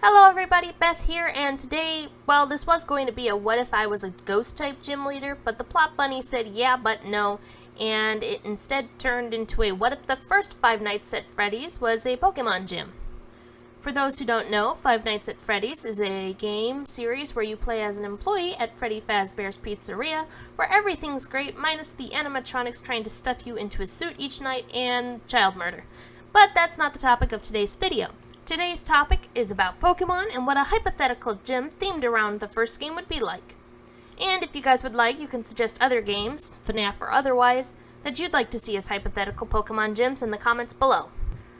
Hello everybody, Beth here, and today, well, this was going to be a what if I was a ghost type gym leader, but the plot bunny said yeah but no, and it instead turned into a what if the first Five Nights at Freddy's was a Pokemon gym. For those who don't know, Five Nights at Freddy's is a game series where you play as an employee at Freddy Fazbear's Pizzeria, where everything's great minus the animatronics trying to stuff you into a suit each night and child murder. But that's not the topic of today's video. Today's topic is about Pokemon and what a hypothetical gym themed around the first game would be like. And if you guys would like, you can suggest other games, FNAF or otherwise, that you'd like to see as hypothetical Pokemon gyms in the comments below.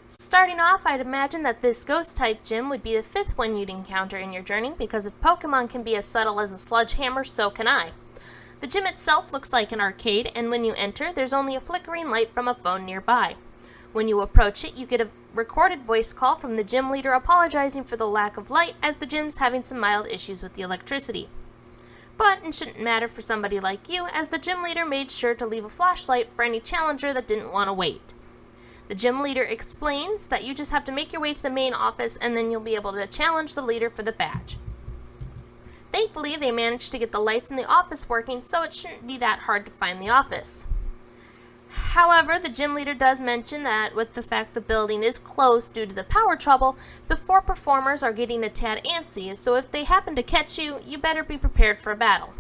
Starting off, I'd imagine that this ghost-type gym would be the fifth one you'd encounter in your journey, because if Pokemon can be as subtle as a sludge hammer, so can I. The gym itself looks like an arcade, and when you enter, there's only a flickering light from a phone nearby. When you approach it, you get a recorded voice call from the gym leader apologizing for the lack of light, as the gym's having some mild issues with the electricity. But it shouldn't matter for somebody like you, as the gym leader made sure to leave a flashlight for any challenger that didn't want to wait. The gym leader explains that you just have to make your way to the main office and then you'll be able to challenge the leader for the badge. Thankfully, they managed to get the lights in the office working, so it shouldn't be that hard to find the office. However, the gym leader does mention that with the fact the building is closed due to the power trouble, the four performers are getting a tad antsy, so if they happen to catch you, you better be prepared for a battle.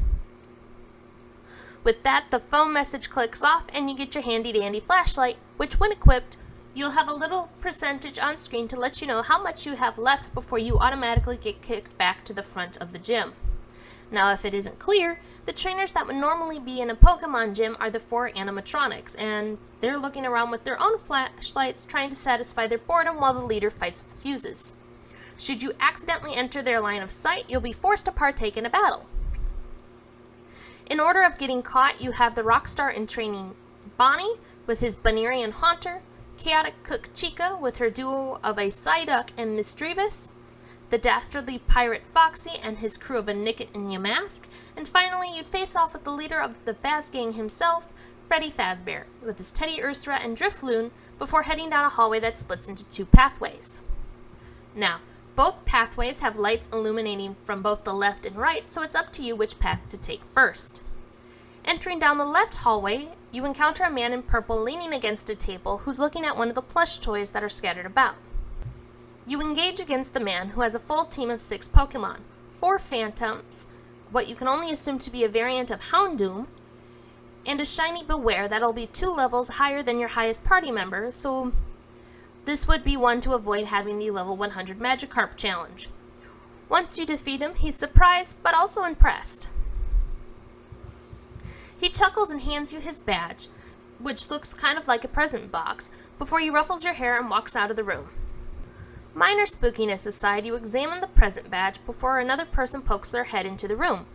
With that, the phone message clicks off and you get your handy-dandy flashlight, which when equipped, you'll have a little percentage on screen to let you know how much you have left before you automatically get kicked back to the front of the gym. Now, if it isn't clear, the trainers that would normally be in a Pokemon gym are the four animatronics, and they're looking around with their own flashlights trying to satisfy their boredom while the leader fights with fuses. Should you accidentally enter their line of sight, you'll be forced to partake in a battle. In order of getting caught, you have the Rockstar in training Bonnie with his Banerian Haunter, Chaotic Cook Chica with her duo of a Psyduck and Misdreavus, the dastardly pirate Foxy and his crew of a Nickit and Yamask, and finally you'd face off with the leader of the Faz Gang himself, Freddy Fazbear, with his Teddy Ursa and Drifloon, before heading down a hallway that splits into two pathways. Now, both pathways have lights illuminating from both the left and right, so it's up to you which path to take first. Entering down the left hallway, you encounter a man in purple leaning against a table who's looking at one of the plush toys that are scattered about. You engage against the man, who has a full team of 6 Pokemon, 4 Phantoms, what you can only assume to be a variant of Houndoom, and a shiny Beware that'll be 2 levels higher than your highest party member, so this would be one to avoid having the level 100 Magikarp challenge. Once you defeat him, he's surprised, but also impressed. He chuckles and hands you his badge, which looks kind of like a present box, before he ruffles your hair and walks out of the room. Minor spookiness aside, you examine the present badge before another person pokes their head into the room.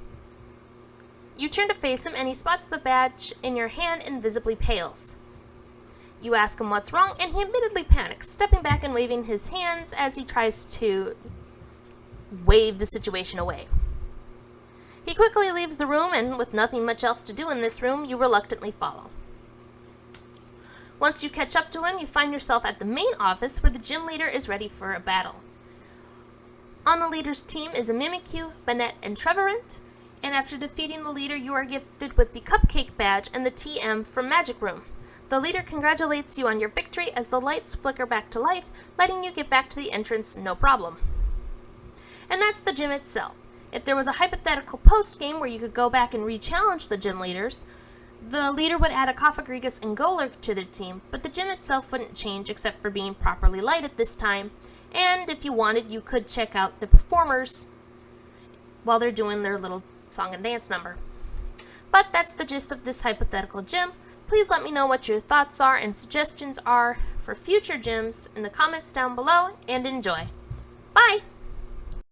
You turn to face him and he spots the badge in your hand and visibly pales. You ask him what's wrong and he admittedly panics, stepping back and waving his hands as he tries to wave the situation away. He quickly leaves the room, and with nothing much else to do in this room, you reluctantly follow. Once you catch up to him, you find yourself at the main office where the gym leader is ready for a battle. On the leader's team is a Mimikyu, Banette, and Trevorant, and after defeating the leader, you are gifted with the Cupcake badge and the TM from Magic Room. The leader congratulates you on your victory as the lights flicker back to life, letting you get back to the entrance no problem. And that's the gym itself. If there was a hypothetical post-game where you could go back and re-challenge the gym leaders, the leader would add a Cofagrigus and Golurk to their team, but the gym itself wouldn't change except for being properly lighted this time, and if you wanted, you could check out the performers while they're doing their little song and dance number. But that's the gist of this hypothetical gym. Please let me know what your thoughts are and suggestions are for future gyms in the comments down below, and enjoy. Bye!